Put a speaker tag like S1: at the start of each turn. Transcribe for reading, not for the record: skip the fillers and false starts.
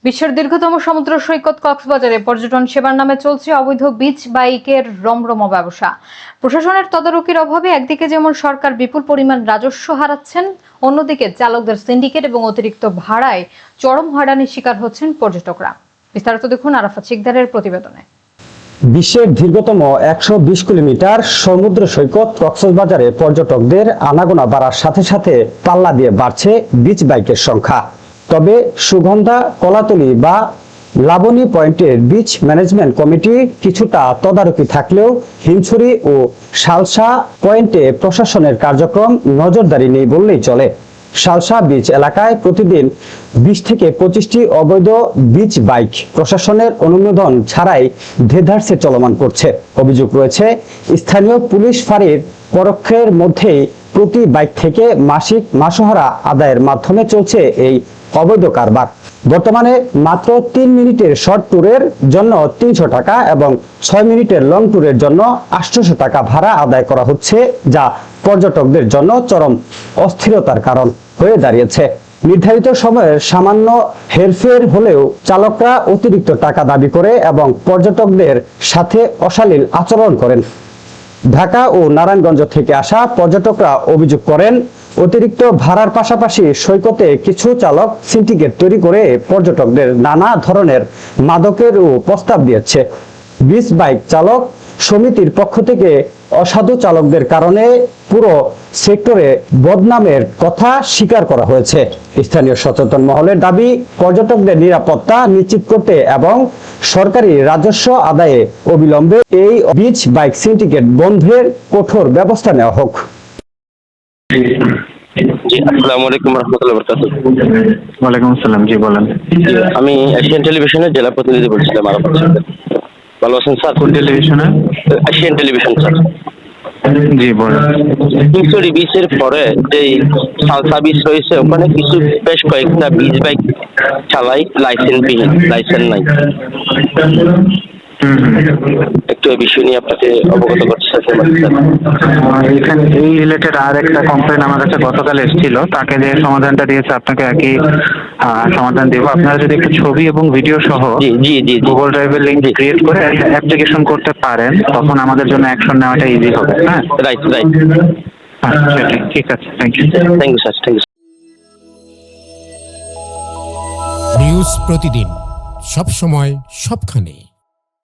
S1: বিশ্বের দীর্ঘতম সমুদ্র সৈকত কক্সবাজারে পর্যটন সেবার নামে চলছে অবৈধ বিচ বাইকের রমরমা ব্যবসা। প্রশাসনের তদারকির অভাবে একদিকে যেমন সরকার বিপুল পরিমাণ রাজস্ব হারাচ্ছেন, অন্যদিকে চালকদের সিন্ডিকেট এবং অতিরিক্ত ভাড়ায় চরম হয়রানির শিকার হচ্ছেন পর্যটকরা। বিস্তারিত দেখুন আরাফাত শিকদারের প্রতিবেদনে।
S2: বিশ্বের দীর্ঘতম ১২০ কিলোমিটার সমুদ্র সৈকত কক্সবাজারে পর্যটকদের আনাগোনা বাড়ার সাথে সাথে পাল্লা দিয়ে বাড়ছে বিচ বাইকের সংখ্যা। তবে সুগন্ধা, কলাতলি বা লাবণী পয়েন্টের বিচ ম্যানেজমেন্ট কমিটি কিছুটা তদারকি থাকলেও হিমছড়ি ও শালসা পয়েন্টে প্রশাসনের কার্যক্রম নজরদারি নেই বললেই চলে। শালসা বিচ এলাকায় প্রতিদিন ২০ থেকে ২৫টি অবৈধ বিচ বাইক প্রশাসনের অনুমোদন ছাড়াই দেদারসে চলমান করছে। অভিযোগ রয়েছে স্থানীয় পুলিশ ফাঁড়ির পরোক্ষের মধ্যেই প্রতি বাইক থেকে মাসিক মাসোহারা আদায়ের মাধ্যমে চলছে এই অবৈধ কারবার। বর্তমানে মাত্র ৩ মিনিটের শর্ট ট্যুরের জন্য ৩০০ টাকা এবং ৬ মিনিটের লং ট্যুরের জন্য ৮০০ টাকা ভাড়া আদায় করা হচ্ছে, যা পর্যটকদের জন্য চরম অস্থিরতার কারণ হয়ে দাঁড়িয়েছে। নির্ধারিত সময়ের সামান্য হেরফের হলেও চালকরা অতিরিক্ত টাকা দাবি করে এবং পর্যটকদের সাথে অশালীন আচরণ করেন। ঢাকা ও নারায়ণগঞ্জ থেকে আসা পর্যটকরা অভিযোগ করেন, অতিরিক্ত ভাড়ার পাশাপাশি সৈকতে কিছু চালক সিন্ডিকেট তৈরি করে পর্যটকদের নানা ধরনের মাদকেরও প্রস্তাব দিয়েছে। বিচ বাইক চালক সমিতির পক্ষ থেকে অসাধু চালকদের কারণে পুরো সেক্টরে বদনামের কথা স্বীকার করা হয়েছে। স্থানীয় সচেতন মহলের দাবি, পর্যটকদের নিরাপত্তা নিশ্চিত করতে এবং সরকারি রাজস্ব আদায়ে অবিলম্বে এই বিচ বাইক সিন্ডিকেট বন্ধের কঠোর ব্যবস্থা নেওয়া হোক।
S3: জি, আসসালামু আলাইকুম রহমতুল্লাহ বরকাতুহ।
S4: ওয়ালাইকুম আসসালাম। জি বলেন।
S3: আমি এশিয়ান টেলিভিশনের জেলা প্রতিনিধি বলছিলাম। আরাফাত শিকদার। ভালো আছেন স্যার?
S4: কোন টেলিভিশনে?
S3: Asian television sir.
S4: জি বলেন।
S3: হিমছড়ি বিচের পরে যে সালসা বিচ রয়েছে, ওখানে কিছু বেশ কয়েকটা বিচ বাইক চালাই লাইসেন্স নাই। একটু এই বিষয় নিয়ে আপনাকে অবগত করতে চাচ্ছি।
S4: এখানে এই রিলেটেড আর একটা কমপ্লেন আমার কাছে গতকাল এসেছিল, তাকে যে সমাধানটা দিয়েছে আপনাকে একই সমাধান দেবো। আপনারা যদি একটু ছবি এবং ভিডিও সহ গুগল ড্রাইভের লিঙ্ক ক্রিয়েট করে অ্যাপ্লিকেশন করতে পারেন, তখন আমাদের জন্য অ্যাকশন নেওয়াটা ইজি হবে। হ্যাঁ,
S3: রাইট।
S4: আচ্ছা, ঠিক আছে। Thank you
S3: sir. Thank you.
S5: News Pratidin, সব সময়, সবখানে।